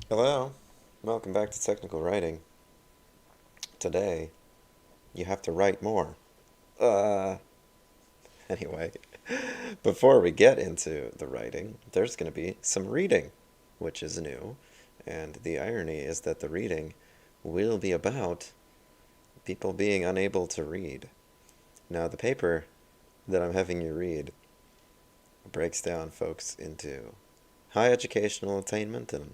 Hello, welcome back to Technical Writing. Today, you have to write more. Uh, anyway, before we get into the writing, there's going to be some reading, which is new. And the irony is that the reading will be about people being unable to read. Now, the paper that I'm having you read breaks down folks into high educational attainment and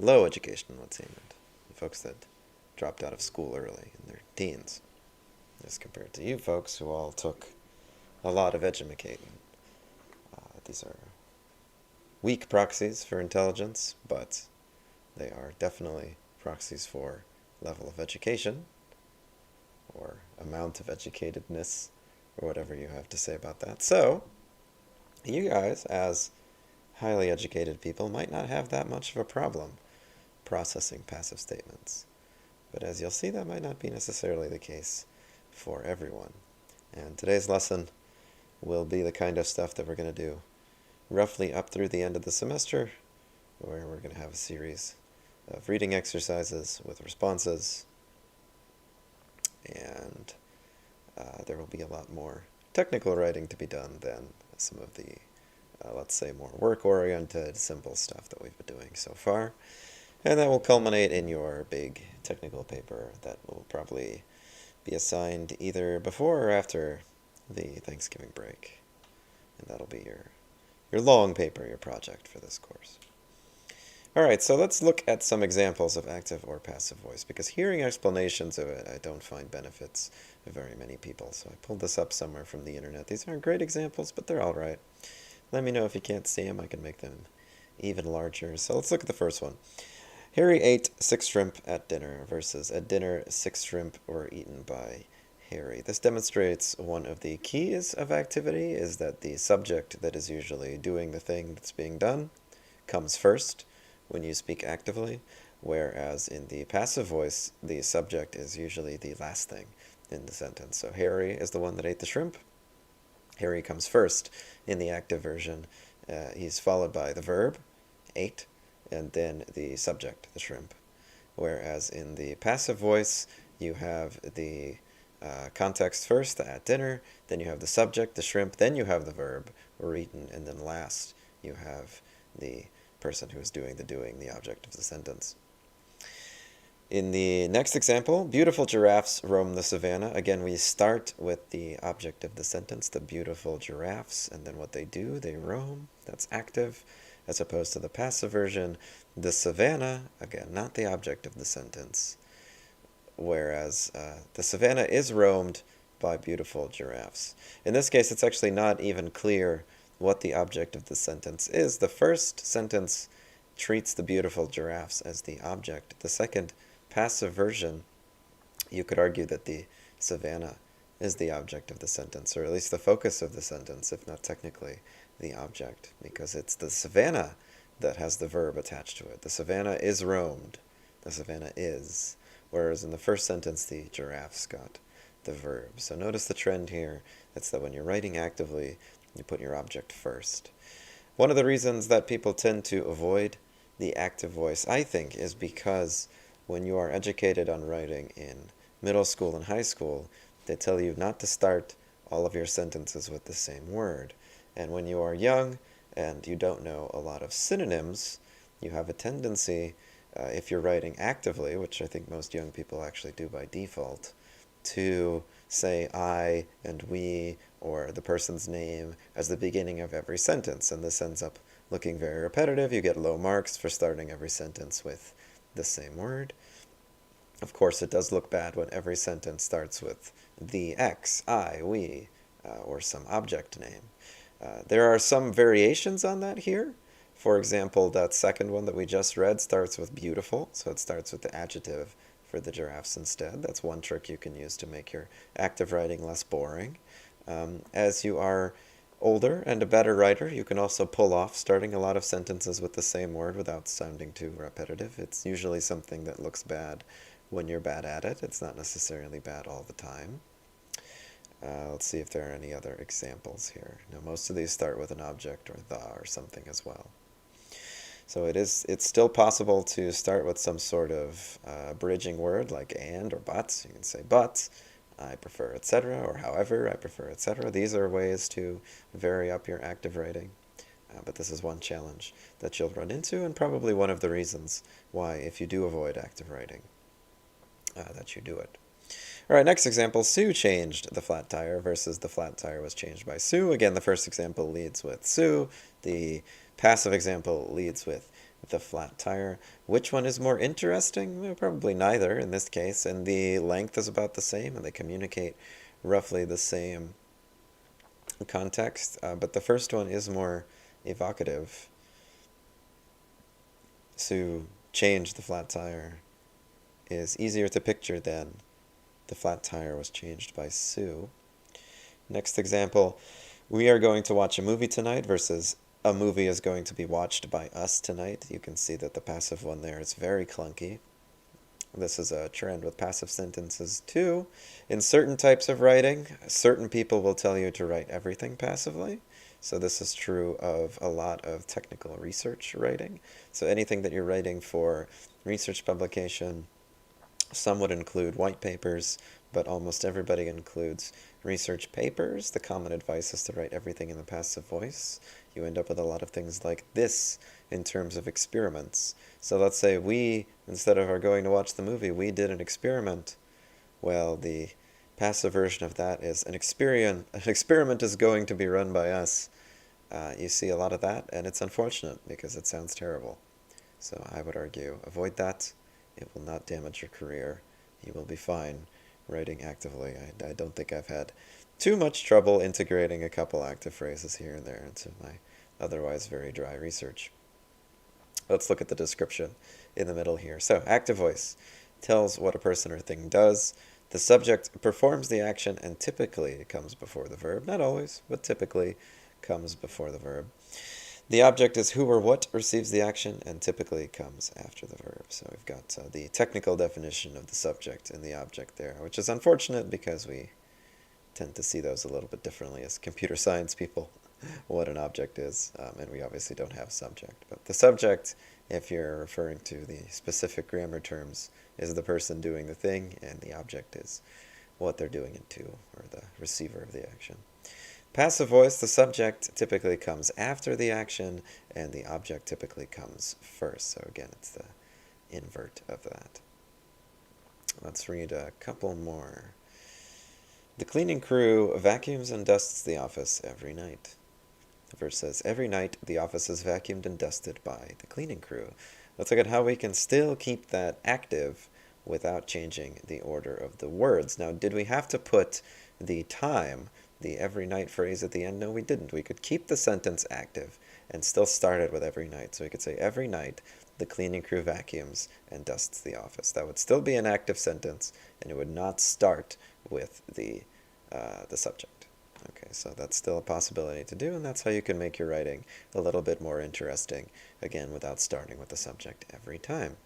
low educational attainment. Folks that dropped out of school early in their teens, as compared to you folks who all took a lot of edumacating. These are weak proxies for intelligence, but they are definitely proxies for level of education, or amount of educatedness, or whatever you have to say about that. So, you guys, as highly educated people, might not have that much of a problem processing passive statements. But as you'll see, that might not be necessarily the case for everyone. And today's lesson will be the kind of stuff that we're going to do roughly up through the end of the semester, where we're going to have a series of reading exercises with responses, and there will be a lot more technical writing to be done than some of the, let's say, more work-oriented, simple stuff that we've been doing so far. And that will culminate in your big technical paper that will probably be assigned either before or after the Thanksgiving break. And that'll be your long paper, your project for this course. All right, so let's look at some examples of active or passive voice, because hearing explanations of it I don't find benefits very many people. So I pulled this up somewhere from the internet. These aren't great examples, but they're all right. Let me know if you can't see them. I can make them even larger. So let's look at the first one. Harry ate 6 shrimp at dinner versus at dinner 6 shrimp were eaten by Harry. This demonstrates one of the keys of activity is that the subject that is usually doing the thing that's being done comes first when you speak actively, whereas in the passive voice, the subject is usually the last thing in the sentence. So Harry is the one that ate the shrimp. Harry comes first in the active version. He's followed by the verb, ate, and then the subject, the shrimp. Whereas in the passive voice, you have the context first, at dinner, then you have the subject, the shrimp, then you have the verb, were eaten, and then last you have the person who is doing, the object of the sentence. In the next example, beautiful giraffes roam the savannah. Again, we start with the object of the sentence, the beautiful giraffes, and then what they do, they roam. That's active, as opposed to the passive version, the savannah, again, not the object of the sentence, whereas the savannah is roamed by beautiful giraffes. In this case, it's actually not even clear what the object of the sentence is. The first sentence treats the beautiful giraffes as the object. The second, passive version, you could argue that the savannah is the object of the sentence, or at least the focus of the sentence, if not technically the object, because it's the savannah that has the verb attached to it. The savannah is roamed. The savannah is. Whereas in the first sentence, the giraffes got the verb. So notice the trend here. It's that when you're writing actively, you put your object first. One of the reasons that people tend to avoid the active voice, I think, is because when you are educated on writing in middle school and high school, they tell you not to start all of your sentences with the same word. And when you are young and you don't know a lot of synonyms, you have a tendency, if you're writing actively, which I think most young people actually do by default, to say I and we or the person's name as the beginning of every sentence. And this ends up looking very repetitive. You get low marks for starting every sentence with the same word. Of course, it does look bad when every sentence starts with the X, I, we, or some object name. There are some variations on that here. For example, that second one that we just read starts with beautiful, so it starts with the adjective for the giraffes instead. That's one trick you can use to make your active writing less boring. As you are older and a better writer, you can also pull off starting a lot of sentences with the same word without sounding too repetitive. It's usually something that looks bad when you're bad at it. It's not necessarily bad all the time. Let's see if there are any other examples here. Now, most of these start with an object or the or something as well. So it's still possible to start with some sort of bridging word like and or but. You can say but, I prefer, etc., or however, I prefer, etc. These are ways to vary up your active writing. But this is one challenge that you'll run into, and probably one of the reasons why, if you do avoid active writing, that you do it. All right, next example, Sue changed the flat tire versus the flat tire was changed by Sue. Again, the first example leads with Sue. The passive example leads with the flat tire. Which one is more interesting? Well, probably neither in this case, and the length is about the same, and they communicate roughly the same context, but the first one is more evocative. Sue changed the flat tire is easier to picture than the flat tire was changed by Sue. Next example, we are going to watch a movie tonight versus a movie is going to be watched by us tonight. You can see that the passive one there is very clunky. This is a trend with passive sentences too. In certain types of writing, certain people will tell you to write everything passively. So this is true of a lot of technical research writing. So anything that you're writing for research publication, some would include white papers, but almost everybody includes research papers. The common advice is to write everything in the passive voice. You end up with a lot of things like this in terms of experiments. So let's say we, instead of our going to watch the movie, we did an experiment. Well, the passive version of that is an experiment is going to be run by us. You see a lot of that, and it's unfortunate because it sounds terrible. So I would argue, avoid that. It will not damage your career. You will be fine writing actively. I don't think I've had too much trouble integrating a couple active phrases here and there into my otherwise very dry research. Let's look at the description in the middle here. So, active voice tells what a person or thing does. The subject performs the action and typically comes before the verb. Not always, but typically comes before the verb. The object is who or what receives the action and typically comes after the verb. So we've got the technical definition of the subject and the object there, which is unfortunate because we tend to see those a little bit differently as computer science people, what an object is, and we obviously don't have a subject. But the subject, if you're referring to the specific grammar terms, is the person doing the thing, and the object is what they're doing it to, or the receiver of the action. Passive voice, the subject typically comes after the action, and the object typically comes first. So again, it's the invert of that. Let's read a couple more. The cleaning crew vacuums and dusts the office every night. The verse says, every night the office is vacuumed and dusted by the cleaning crew. Let's look at how we can still keep that active without changing the order of the words. Now, did we have to put the time, the every night phrase at the end? No, we didn't. We could keep the sentence active and still start it with every night. So we could say, every night the cleaning crew vacuums and dusts the office. That would still be an active sentence, and it would not start with the subject. Okay, so that's still a possibility to do, and that's how you can make your writing a little bit more interesting, again, without starting with the subject every time.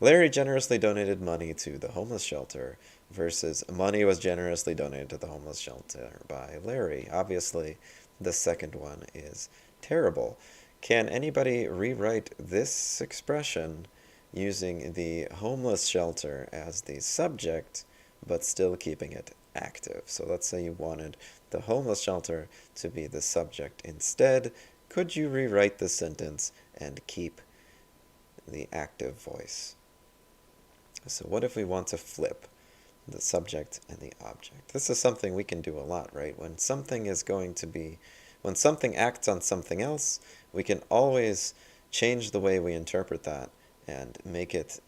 Larry generously donated money to the homeless shelter versus money was generously donated to the homeless shelter by Larry. Obviously, the second one is terrible. Can anybody rewrite this expression using the homeless shelter as the subject, but still keeping it active? So let's say you wanted the homeless shelter to be the subject instead. Could you rewrite the sentence and keep the active voice? So what if we want to flip the subject and the object? This is something we can do a lot, right? When something acts on something else, we can always change the way we interpret that and make it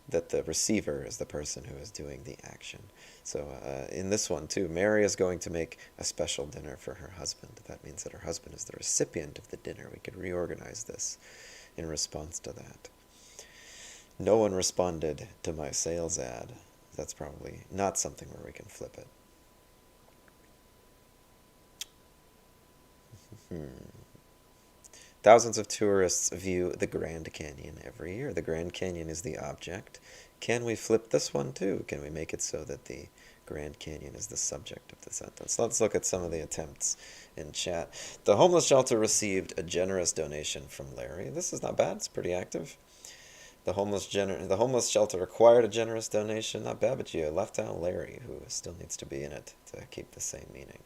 that the receiver is the person who is doing the action. So in this one too, Mary is going to make a special dinner for her husband. That means that her husband is the recipient of the dinner. We could reorganize this in response to that. No one responded to my sales ad. That's probably not something where we can flip it. Thousands of tourists view the Grand Canyon every year. The Grand Canyon is the object. Can we flip this one too? Can we make it so that the Grand Canyon is the subject of the sentence. Let's look at some of the attempts in chat. The homeless shelter received a generous donation from Larry. This is not bad. It's pretty active. The homeless shelter acquired a generous donation. Not bad, but you left out Larry, who still needs to be in it to keep the same meaning.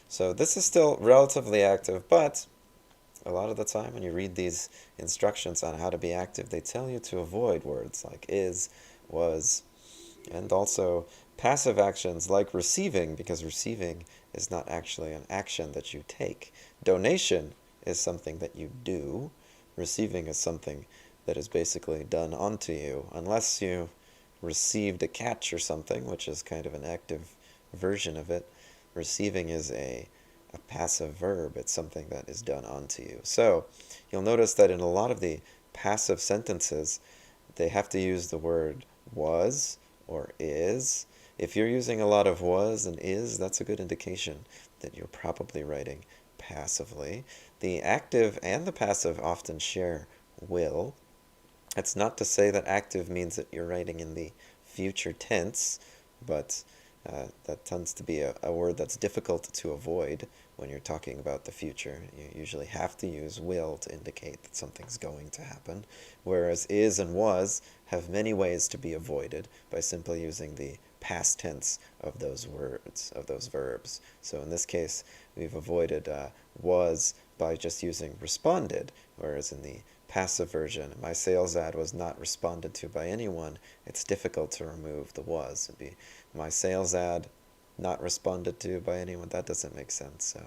So this is still relatively active, but a lot of the time when you read these instructions on how to be active, they tell you to avoid words like is, was, and also passive actions like receiving, because receiving is not actually an action that you take. Donation is something that you do. Receiving is something that is basically done onto you, unless you received a catch or something, which is kind of an active version of it. Receiving is a passive verb. It's something that is done onto you. So you'll notice that in a lot of the passive sentences, they have to use the word was or is. If you're using a lot of was and is, that's a good indication that you're probably writing passively. The active and the passive often share will. It's not to say that active means that you're writing in the future tense, but that tends to be a word that's difficult to avoid when you're talking about the future. You usually have to use will to indicate that something's going to happen, whereas is and was have many ways to be avoided by simply using the past tense of those words, of those verbs. So in this case, we've avoided was by just using responded, whereas in the passive version, my sales ad was not responded to by anyone, it's difficult to remove the was. It'd be my sales ad not responded to by anyone. That doesn't make sense, so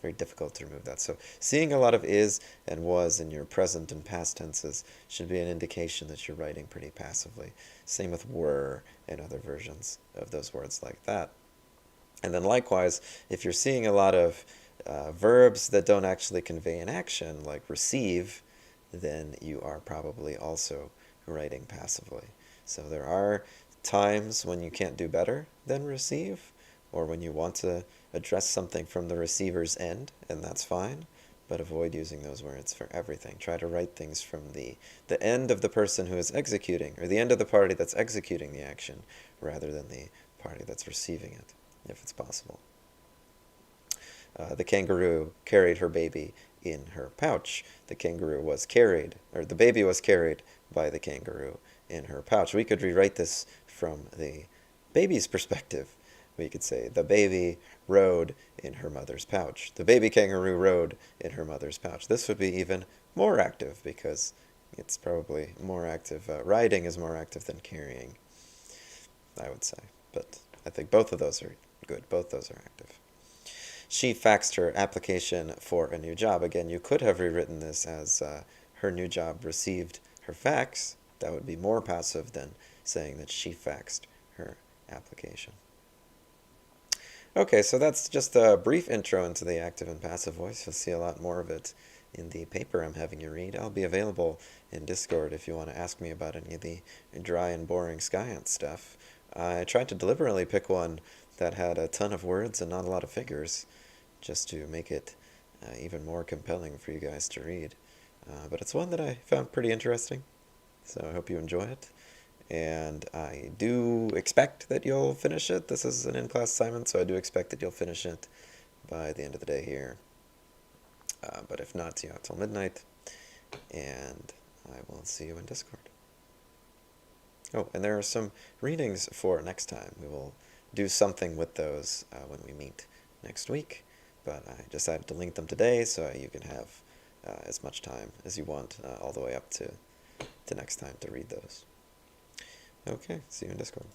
very difficult to remove that. So seeing a lot of is and was in your present and past tenses should be an indication that you're writing pretty passively. Same with were and other versions of those words like that. And then likewise, if you're seeing a lot of verbs that don't actually convey an action, like receive, then you are probably also writing passively. So there are times when you can't do better than receive, or when you want to address something from the receiver's end, and that's fine, but avoid using those words for everything. Try to write things from the end of the person who is executing, or the end of the party that's executing the action, rather than the party that's receiving it, if it's possible. The kangaroo carried her baby in her pouch. The kangaroo was carried, or the baby was carried by the kangaroo in her pouch. We could rewrite this from the baby's perspective. We could say, the baby rode in her mother's pouch. The baby kangaroo rode in her mother's pouch. This would be even more active because it's probably more active. Riding is more active than carrying, I would say. But I think both of those are good. Both those are active. She faxed her application for a new job. Again, you could have rewritten this as her new job received her fax. That would be more passive than saying that she faxed her application. Okay, so that's just a brief intro into the active and passive voice. You'll see a lot more of it in the paper I'm having you read. I'll be available in Discord if you want to ask me about any of the dry and boring Science stuff. I tried to deliberately pick one that had a ton of words and not a lot of figures, just to make it even more compelling for you guys to read. But it's one that I found pretty interesting, so I hope you enjoy it. And I do expect that you'll finish it. This is an in-class assignment, so I do expect that you'll finish it by the end of the day here. But if not, see you until midnight, and I will see you in Discord. Oh, and there are some readings for next time. We will do something with those when we meet next week, but I decided to link them today so you can have as much time as you want all the way up to next time to read those. Okay, see you in Discord.